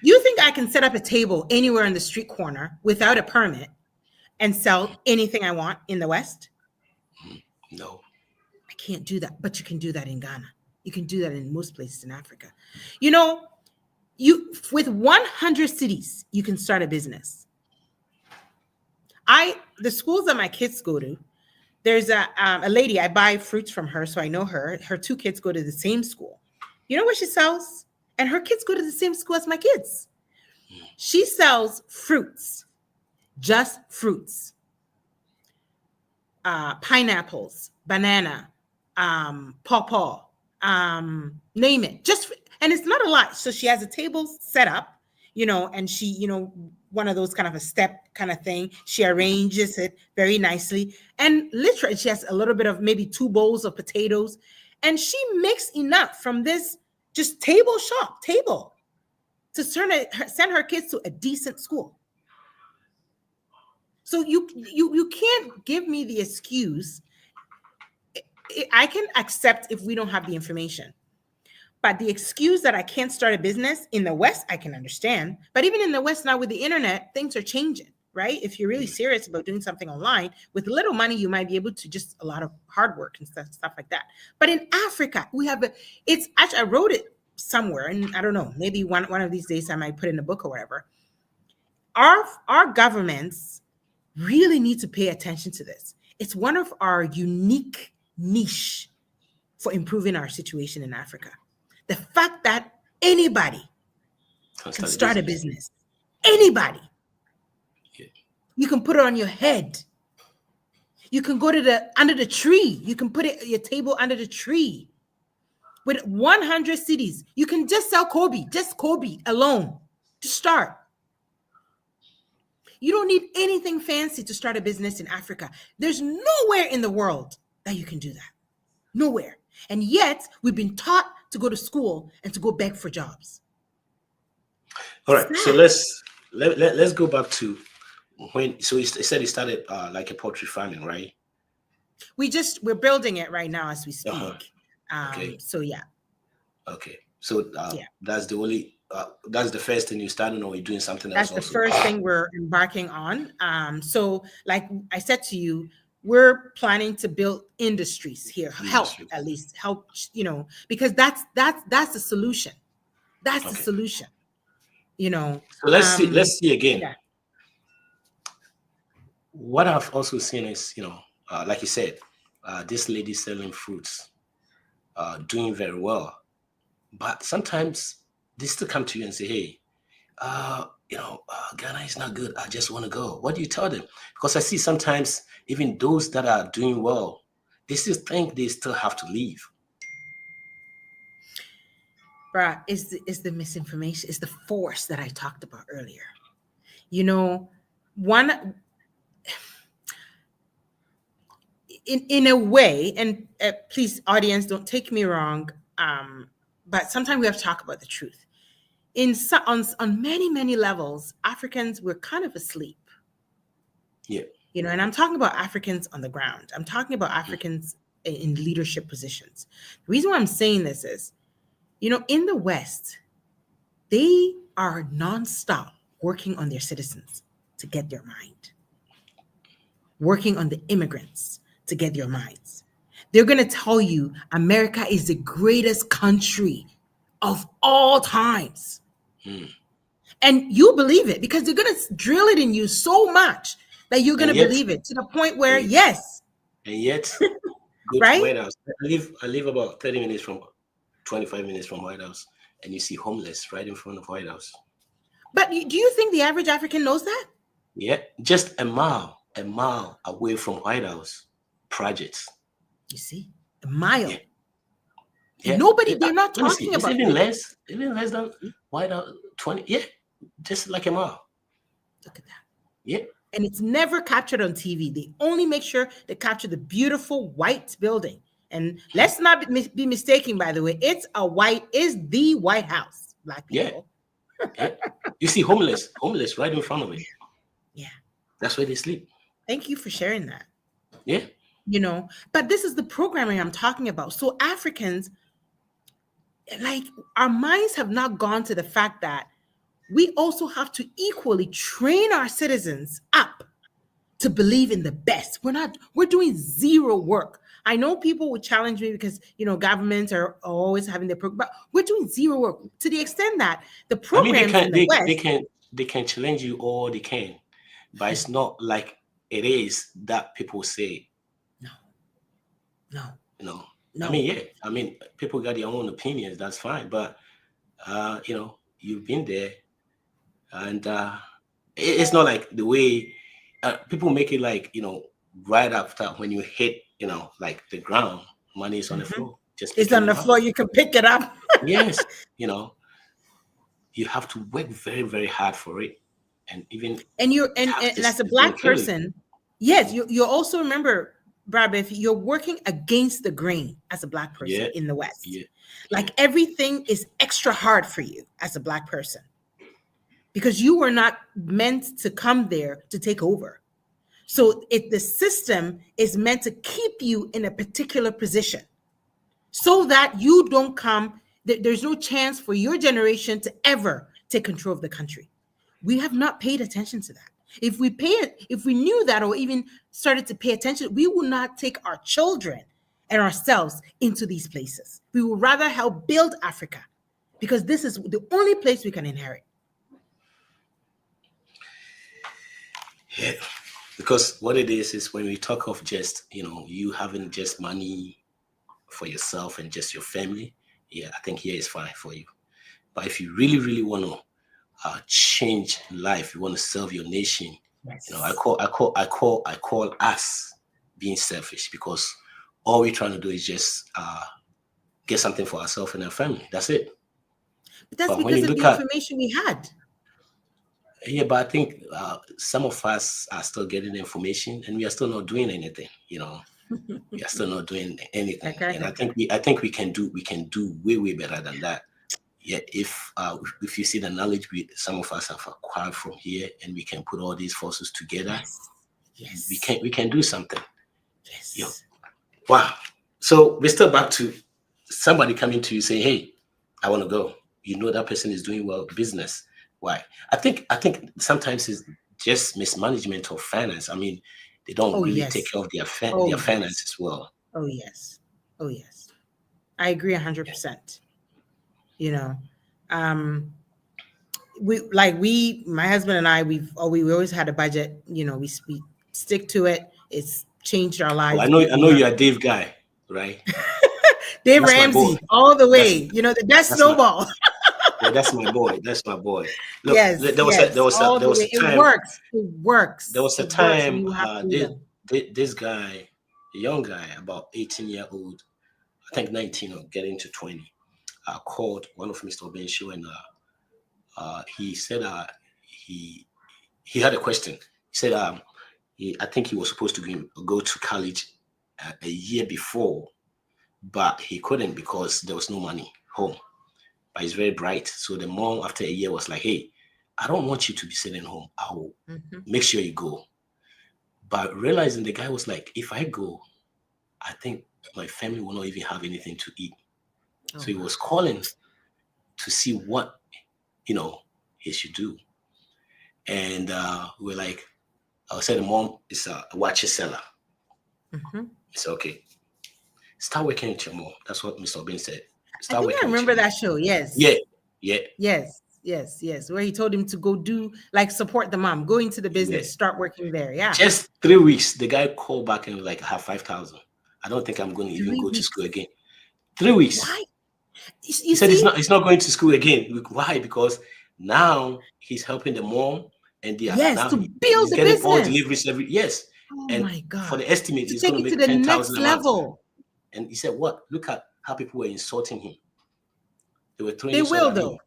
You think I can set up a table anywhere on the street corner without a permit and sell anything I want in the West? No. I can't do that, but you can do that in Ghana. You can do that in most places in Africa. You with 100 cities, you can start a business. The schools that my kids go to, there's a lady, I buy fruits from her, so I know her. Her two kids go to the same school. You know what she sells? And her kids go to the same school as my kids. She sells fruits, just fruits, pineapples, banana, pawpaw, name it. And it's not a lot. So she has a table set up, and she, one of those kind of a step kind of thing. She arranges it very nicely. And literally, she has a little bit of maybe 2 bowls of potatoes. And she makes enough from this just table to send her kids to a decent school. So you can't give me the excuse. I can accept if we don't have the information. But the excuse that I can't start a business in the West, I can understand. But even in the West now with the internet, things are changing, right? If you're really serious about doing something online, with little money, you might be able to just a lot of hard work and stuff like that. But in Africa, we have it's actually, I wrote it somewhere, and I don't know, maybe one of these days I might put it in a book or whatever. Our governments really need to pay attention to this. It's one of our unique niche for improving our situation in Africa. The fact that anybody can start a business. Anybody. Yeah. You can put it on your head. You can go to under the tree. You can put your table under the tree. With 100 cities, you can just sell Kobe, just Kobe alone to start. You don't need anything fancy to start a business in Africa. There's nowhere in the world that you can do that. Nowhere. And yet, we've been taught to go to school and to go beg for jobs. All right. So let's go back to when. So you said it started like a poultry farming, right? We're building it right now as we speak. Okay. So yeah. Okay. So that's the only. That's the first thing you started, or you're doing something else? That's the first thing we're embarking on. So, like I said to you, we're planning to build industries here. Help, because that's the solution. That's the solution. So let's see again. Yeah. What I've also seen is, like you said, this lady selling fruits, doing very well, but sometimes they still come to you and say, hey, Ghana is not good. I just want to go. What do you tell them? Because I see sometimes even those that are doing well, they still think they still have to leave. Bruh, is the misinformation, is the force that I talked about earlier. In a way, and please, audience, don't take me wrong, but sometimes we have to talk about the truth. On many levels, Africans were kind of asleep. Yeah. And I'm talking about Africans on the ground. I'm talking about Africans in leadership positions. The reason why I'm saying this is, in the West, they are nonstop working on their citizens to get their mind, working on the immigrants to get their minds. They're going to tell you America is the greatest country of all times. And you believe it because they're going to drill it in you so much that you're going to believe it to the point where, yes, and yet go to right? White House. I live about 30 minutes from 25 minutes from White House, and you see homeless right in front of White House. But do you think the average African knows that? Yeah, just a mile away from White House projects. You see, a mile. Yeah, And yeah. they're not Let me see. talking It's about even less than White House 20. Yeah, just like a mile. Look at that. Yeah, And it's never captured on TV. They only make sure they capture the beautiful white building. And let's not be mistaken, by the way, is the White House, Black yeah, people. yeah. You see homeless right in front of it. Yeah. That's where they sleep. Thank you for sharing that. Yeah. But this is the programming I'm talking about. So Africans, like, our minds have not gone to the fact that we also have to equally train our citizens up to believe in the best. We're doing zero work. I know people would challenge me because, governments are always having their program, but we're doing zero work to the extent that the I mean, programs in the West. they can challenge you all they can, but it's not like it is that people say. No. I mean, yeah. I mean, people got their own opinions. That's fine, but you've been there, and it's not like the way people make it like right after when you hit like the ground, money is on the floor. Just It's on the floor. You can pick it up. Yes, you have to work very, very hard for it, and even and as a Black person, yes, you also remember, Brad, if you're working against the grain as a Black person in the West, like everything is extra hard for you as a Black person because you were not meant to come there to take over. So the system is meant to keep you in a particular position so that you don't come. There's no chance for your generation to ever take control of the country. We have not paid attention to that. If we knew that or even started to pay attention, we will not take our children and ourselves into these places. We would rather help build Africa because this is the only place we can inherit. Yeah, because what it is when we talk of just, you having just money for yourself and just your family, yeah, I think here is fine for you. But if you really, really want to change life, you want to serve your nation, I call us being selfish because all we're trying to do is just get something for ourselves and our family. That's it. But that's because of the information we had. Yeah, but I think some of us are still getting the information and we are still not doing anything. We are still not doing anything. And I think we can do way, way better than that. Yeah, if you see the knowledge some of us have acquired from here, and we can put all these forces together, yes, we can do something. Yes. Wow. So we're still back to somebody coming to you saying, "Hey, I want to go." That person is doing well business. Why? I think sometimes it's just mismanagement of finance. I mean, they don't really take care of their finance as well. Oh yes. I agree 100%. My husband and I, we always had a budget. We stick to it. It's changed our lives. I know you're a Dave guy, right? Dave Ramsey, all the way. The best snowball. That's my boy. That's my boy. Look, there was a time. It works. There was a time. This guy, a young guy, about 18-year-old, I think 19 or getting to 20, called one of Mr. Oben's show, and he said he had a question. He said I think he was supposed to go to college a year before, but he couldn't because there was no money home. But he's very bright. So the mom, after a year, was like, "Hey, I don't want you to be sitting home. I will make sure you go." But realizing the guy was like, "If I go, I think my family will not even have anything to eat." So he was calling to see what, he should do. And we're like, I said, the mom is a watch seller. It's okay. Start working with your mom. That's what Mr. Obin said. I remember that show. Yes. Yeah. Yes. yes. Where he told him to go do, like, support the mom, go into the Yeah. business, start working there. Yeah. Just 3 weeks, the guy called back and was like, I have 5,000. I don't think I'm going to even 3 go to weeks. school again. 3 weeks. Why? You He said see, he's not going to school again. Why? Because now he's helping the mom, and yes, now to build he's the getting all business. deliveries every yes. Oh And my for God. the estimate, To he's take going to it to make the 10,000 next a month. level. And he said, "What? Look at how people were insulting him. They were throwing They insult will, at him though.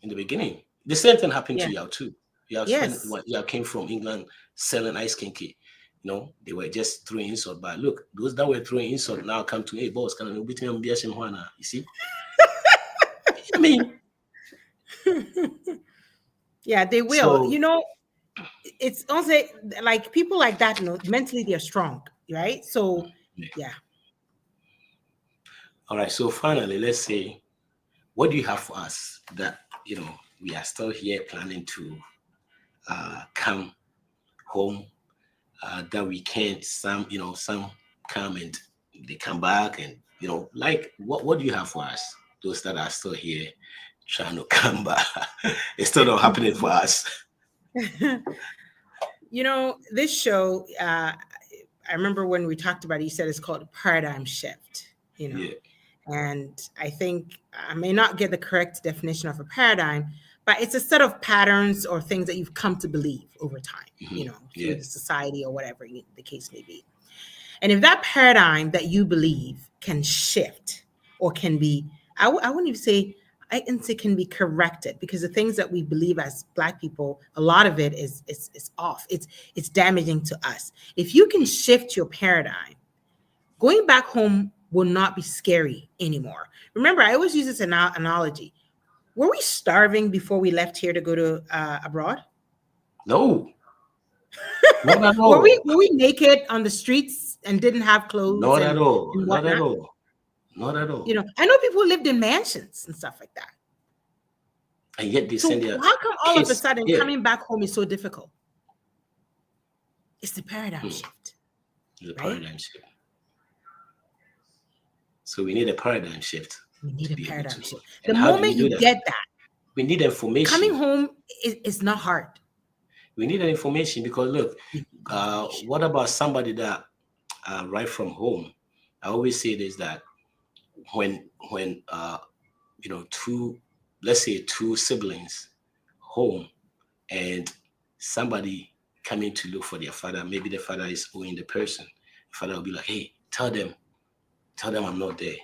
in the beginning. The same thing happened Yeah. to Yao too. Yao Yes. came from England selling ice kinky. They were just throwing insult. But look, those that were throwing insult now come to, hey, boss, can you beat me on BS? You see? I mean, Yeah, they will. so It's also like people like that, mentally they're strong, right? So yeah. All right. So finally, let's say, what do you have for us that we are still here planning to come home that weekend? Some come and they come back, and like what do you have for us? Those that are still here trying to come back, it's still not happening for us. This show, I remember when we talked about it, you said it's called a paradigm shift, Yeah. and I think I may not get the correct definition of a paradigm, but it's a set of patterns or things that you've come to believe over time, through the society or whatever the case may be. And if that paradigm that you believe can shift or can be, I wouldn't even say, I can say can be corrected, because the things that we believe as Black people, a lot of it is off. It's damaging to us. If you can shift your paradigm, going back home will not be scary anymore. Remember, I always use this analogy. Were we starving before we left here to go to abroad? No. Not at all. Were we naked on the streets and didn't have clothes Not and at all. Not whatnot? at all. Not at all. I know people who lived in mansions and stuff like that. And yet they So send their how come all of a kids sudden here. coming back home is so difficult? It's the paradigm shift. The right? paradigm shift. So we need a paradigm shift. We need a paradigm shift. And The how do moment we do you that? get that, We need information. coming home is not hard. We need that information because look, what about somebody that right from home? I always say this, that when let's say two siblings home and somebody coming to look for their father, maybe the father is owing the person. The father will be like, hey, tell them I'm not there.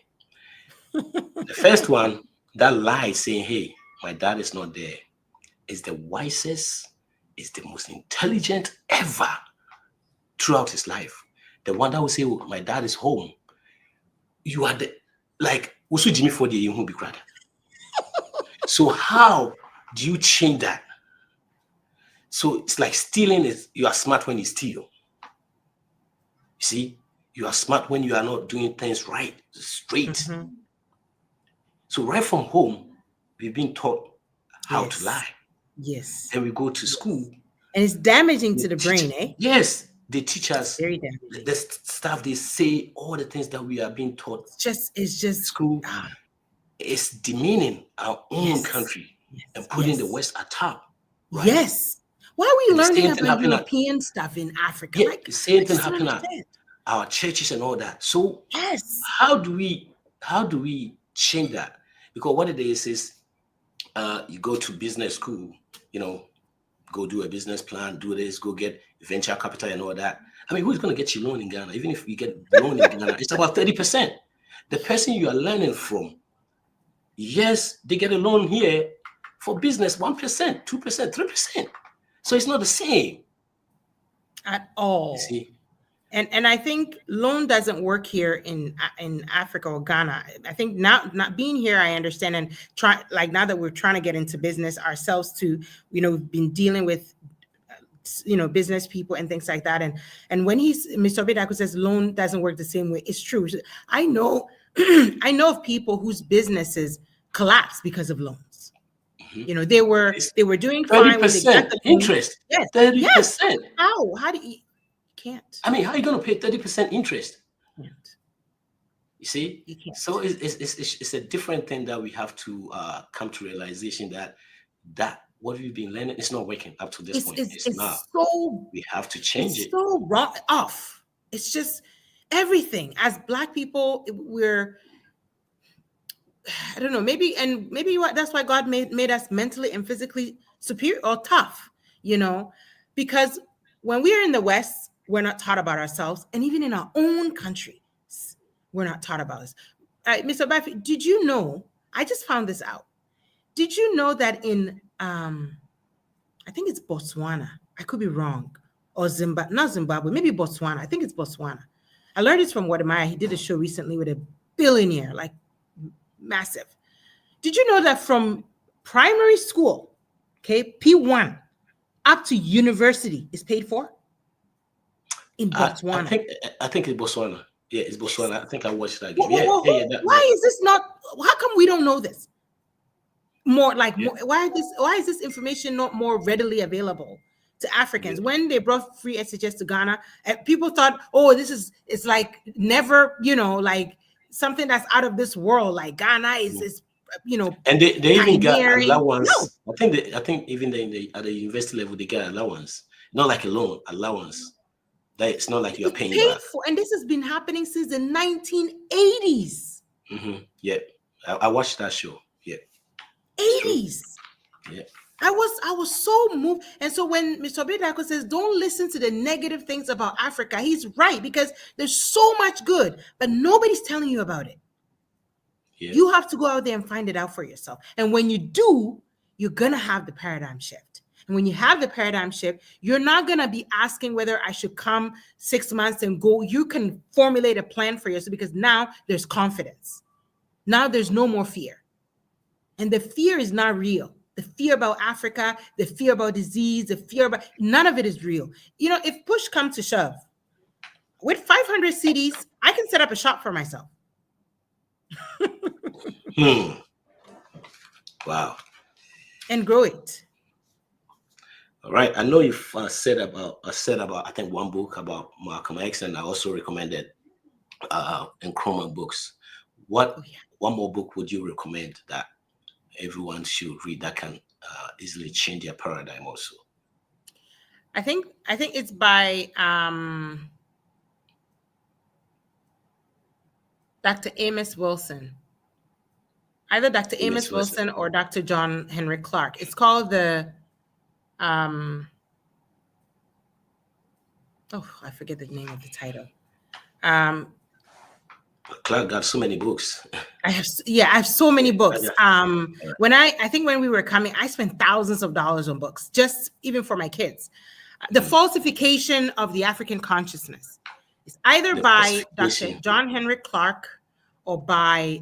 The first one that lies saying, hey, my dad is not there, is the wisest, is the most intelligent ever throughout his life. The one that will say, oh, my dad is home. You are also Jimmy for the you won't be crying. So how do you change that? So it's like stealing is, you are smart when you steal. You see, you are smart when you are not doing things right, straight. Mm-hmm. So right from home, we've been taught how Yes. to lie. Yes. Then we go to school. And it's damaging to the brain, eh? Yes. They teach us, very damaging. the stuff, they say all the things that we are being taught. It's just school. It's demeaning our own country and putting the West atop. Right? Yes. Why are we learning about European stuff in Africa? Yeah, the same thing happening at our churches and all that. So how do we change that? Because what it is you go to business school, go do a business plan, do this, go get venture capital and all that. I mean, who's going to get you loan in Ghana? Even if you get loan in Ghana, it's about 30%. The person you are learning from, yes, they get a loan here for business, 1%, 2%, 3%. So it's not the same. At all. You see? And I think loan doesn't work here in Africa or Ghana. I think not being here, I understand, and now that we're trying to get into business ourselves too, we've been dealing with business people and things like that. And when Mr. Obedaku says loan doesn't work the same way, it's true. I know I know of people whose businesses collapsed because of loans. Mm-hmm. They were doing fine when they got the interest. Yes, 30%. Yes. How do you? Can't. I mean, how are you going to pay 30% interest? Can't. You see? You can't. So it's a different thing that we have to come to realization that that what we've been learning is not working up to this point. It's not. So We have to change it. So wrong off. It's just everything. As Black people, I don't know, maybe that's why God made us mentally and physically superior or tough, because when we are in the West, we're not taught about ourselves, and even in our own country, we're not taught about this. Mr. Buffy, did you know? I just found this out. Did you know that in I think it's Botswana. I could be wrong, or not Zimbabwe, maybe Botswana. I think it's Botswana. I learned this from Wadamaya. He did a show recently with a billionaire, like massive. Did you know that from primary school, okay, P1 up to university is paid for in Botswana? I think it's Botswana. Yeah, it's Botswana. Yes. I think I watched that. Why is this not? How come we don't know this? Why is this information not more readily available to Africans? When they brought free SHS to Ghana, people thought, oh, it's like never, like something that's out of this world. Like Ghana is and they even got allowance. No. I think even at the university level they get allowance, not like a loan, allowance. That it's not like you're paying back. And this has been happening since the 1980s. Mm-hmm. Yeah, I watched that show. Yeah. 80s. Yeah. I was so moved. And so when Mr. Obedako says, don't listen to the negative things about Africa, he's right, because there's so much good, but nobody's telling you about it. Yeah. You have to go out there and find it out for yourself. And when you do, you're going to have the paradigm shift. And when you have the paradigm shift, you're not going to be asking whether I should come 6 months and go. You can formulate a plan for yourself, because now there's confidence. Now there's no more fear. And the fear is not real. The fear about Africa, the fear about disease, the fear about, none of it is real. If push comes to shove, with 500 CDs, I can set up a shop for myself. Wow. And grow it. All right. I know you've said about, I think, one book about Malcolm X, and I also recommended Nkrumah books. One more book would you recommend that everyone should read that can easily change their paradigm also? I think it's by Dr. Amos Wilson. Either Dr. Amos Wilson or Dr. John Henry Clark. It's called the I forget the name of the title. Clark got so many books. I have so many books. When I think when we were coming, I spent thousands of dollars on books, just even for my kids. The Falsification of the African Consciousness. It's either by Dr. John Henry Clark or by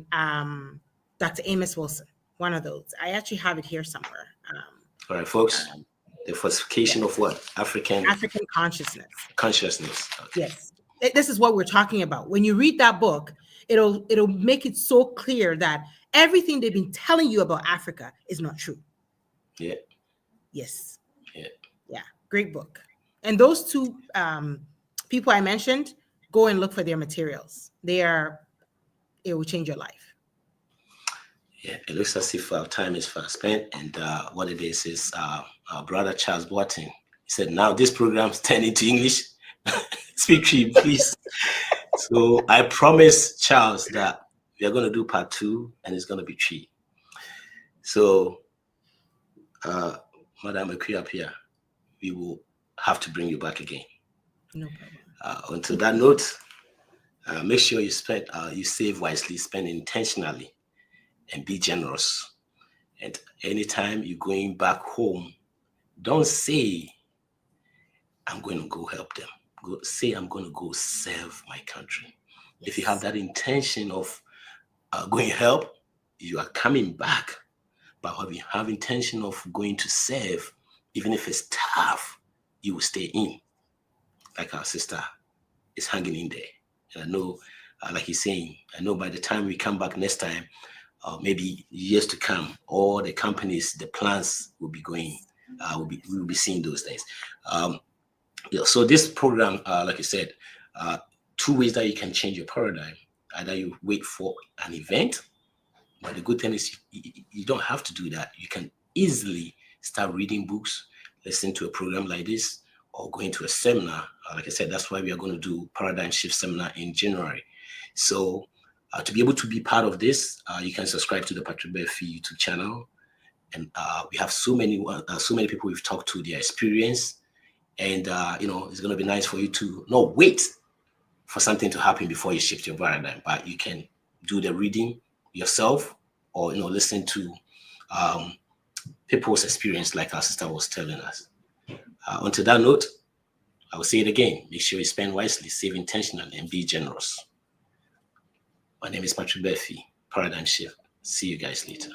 Dr. Amos Wilson. One of those. I actually have it here somewhere. All right, folks. The falsification of what? African consciousness. Consciousness. Okay. Yes. This is what we're talking about. When you read that book, it'll make it so clear that everything they've been telling you about Africa is not true. Yeah. Yes. Yeah. Yeah. Great book. And those two people I mentioned, go and look for their materials. It will change your life. Yeah, it looks as if our time is fast spent, and what it is our brother Charles Boateng. He said, now this program's turning to English. Speak to him, please. So I promise Charles that we are going to do part 2, and it's going to be 3. So, Madam Equiapia, we will have to bring you back again. No problem. Until that note, make sure you save wisely, spend intentionally, and be generous. And anytime you're going back home, don't say, I'm going to go help them. Say, I'm going to go serve my country. Yes. If you have that intention of going help, you are coming back. But if you have intention of going to serve, even if it's tough, you will stay in. Like our sister is hanging in there. And I know, like he's saying, I know by the time we come back next time, maybe years to come, all the companies, the plans will be going, we will be seeing those things. So this program, like I said, 2 ways that you can change your paradigm. Either you wait for an event, but the good thing is you don't have to do that. You can easily start reading books, listening to a program like this, or going to a seminar. Like I said, that's why we are going to do Paradigm Shift Seminar in January. So to be able to be part of this, you can subscribe to the Patrick Murphy YouTube channel. And we have so many people we've talked to, their experience. And, it's going to be nice for you to not wait for something to happen before you shift your paradigm, but you can do the reading yourself, or, listen to people's experience like our sister was telling us. Until that note, I will say it again. Make sure you spend wisely, save intentionally, and be generous. My name is Patrick Murphy, Paradigm Shift. See you guys later.